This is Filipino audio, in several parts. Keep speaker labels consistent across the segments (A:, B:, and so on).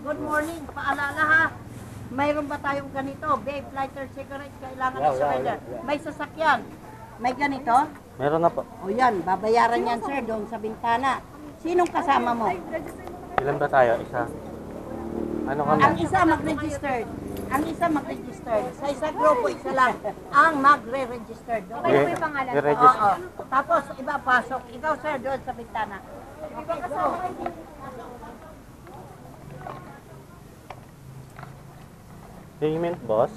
A: Good morning. Paalala ha. Mayroon ba tayong ganito? Vape, lighter, cigarette, kailangan ng surrender. May sasakyan. May ganito?
B: Meron na po.
A: O yan, babayaran yan sir doon sa bintana. Sinong kasama mo?
B: Ilan ba tayo? Isa? Ano kami?
A: Ang isa mag-registered. Ang isa mag-registered. Sa isang grupo, isa lang ang magre-registered.
C: Okay po yung pangalan.
A: Oo. Tapos, iba pasok. Ikaw sir, doon sa bintana. Okay, go.
B: Payment, boss?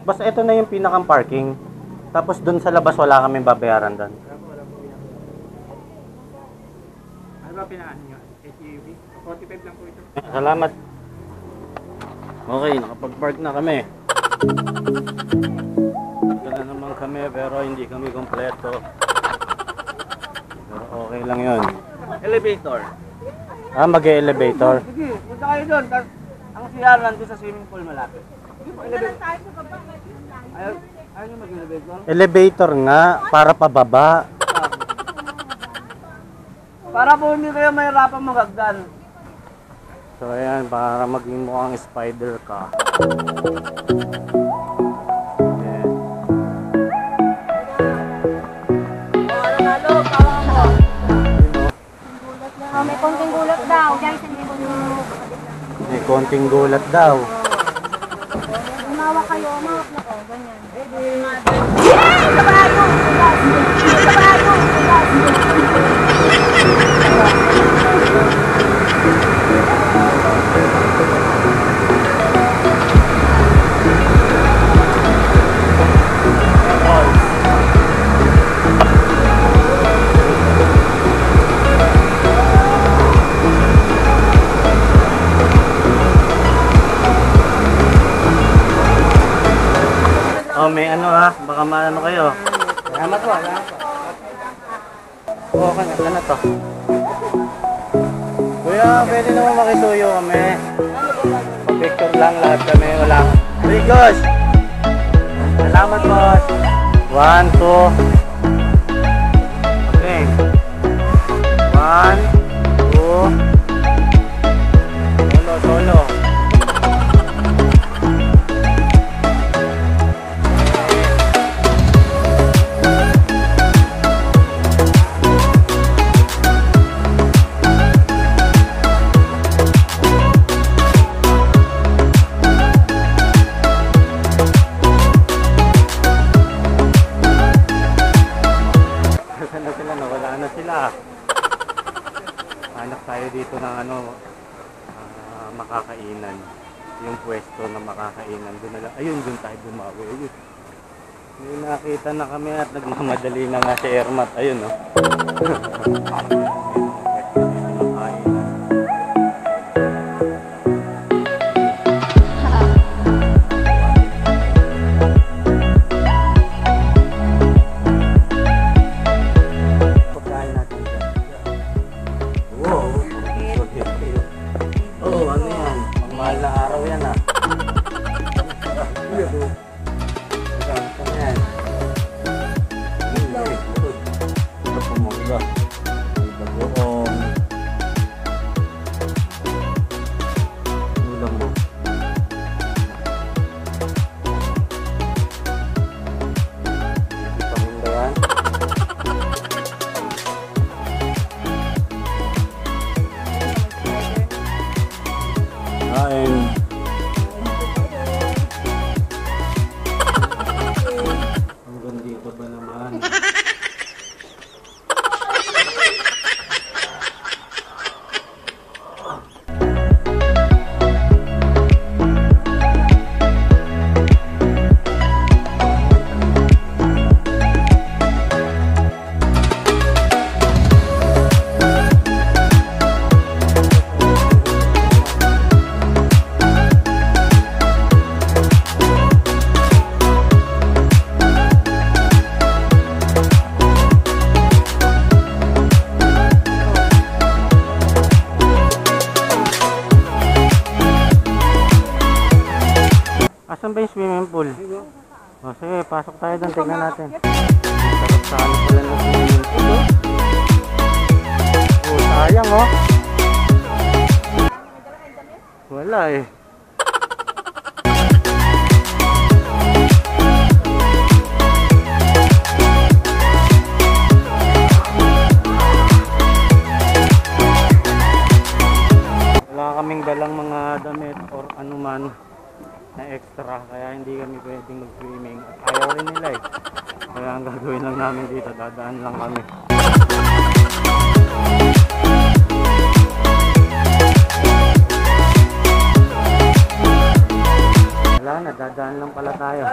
B: Boss, ito na yung pinakang parking. Tapos dun sa labas wala kaming babayaran doon.
D: Ano ba pinaan nyo? SUV? 45 lang po ito.
B: Salamat. Okay, nakapag-park na kami. Ito na naman kami pero hindi kami kompleto. Pero okay lang yun.
D: Elevator.
B: Mag-elevator.
D: Sige, punta kayo doon. Ang CR nandun sa swimming pool malapit. Ayaw nyo mag-elevator?
B: Elevator nga, para pababa.
D: Para po hindi kayo mahirapan magagdan.
B: So ayan, para maging mukhang spider ka. Ayan.
C: Oh, may konting gulat daw. Guys, hindi ko
B: May konting gulat daw.
C: umawa kayo. Umawak na ko. Ganyan.
B: Oh, may ano ha, baka maano kayo.
D: Salamat po, salamat po.
B: Okay, ano to? Kuya, pwede naman makisuyo kami. Pa-picture lang lahat kami, wala. Hey, gosh! Salamat, boss. 1, 2. Okay. 1, 2. Solo. Hanap tayo dito ng makakainan. Yung pwesto na makakainan. Doon na lang. Ayun, doon tayo bumawi. Ayun. May nakita na kami at nagmamadali na nga si Ermat. Ayun, no? Hanggang dito ba naman? Asan ba yung swimming pool? O sige, pasok tayo doon, tignan natin. Sarap sa ano pala ng swimming pool. Oh, sayang oh. Wala eh. Wala kaming dalang mga damit or anuman na extra, kaya hindi kami pwedeng mag-swimming. At ayaw rin nila eh. Kaya ang gagawin lang namin dito, dadaan lang kami. Wala na, dadaan lang pala tayo.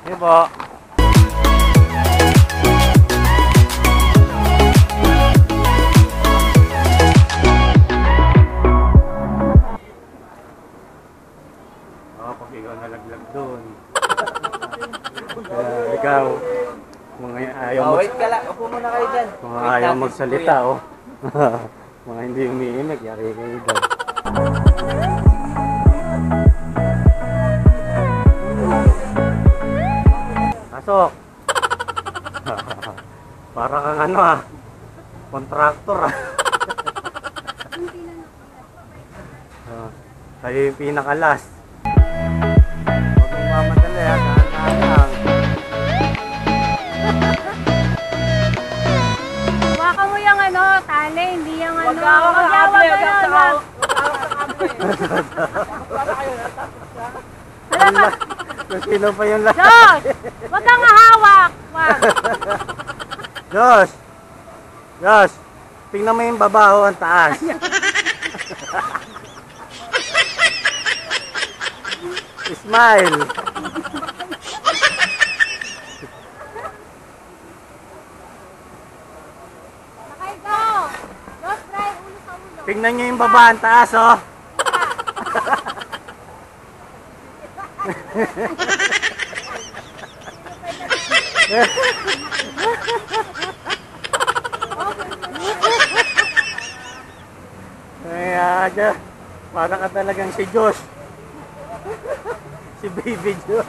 B: Sige po. Pag ikaw nalaglag doon. Ikaw, mga ayaw
E: Wait ka lang, upo muna kayo dyan.
B: mga ayaw magsalita, oh. Mga hindi umiimik, yari kayo doon. Pasok. Para kang ano ah. Kontraktor ah. Kayo yung pinakalas. Huwag mong mamadali ha. Dahan-dahan lang.
C: Hawakan mo yung ano, tali, hindi yung ano.
E: Wag hawak ang able, wag
C: ganun,
E: hawak.
C: Wala ka.
B: Kung sino pa yung lahat.
C: Josh! Wag kang hahawak. Wag.
B: Josh! Josh! Tingnan mo yung baba o ang taas. Smile!
C: Sakay go. Josh, try ulo sa ulo.
B: Tingnan nyo yung baba ang taas oh. Kaya para ka talagang si Josh. Si Baby Josh.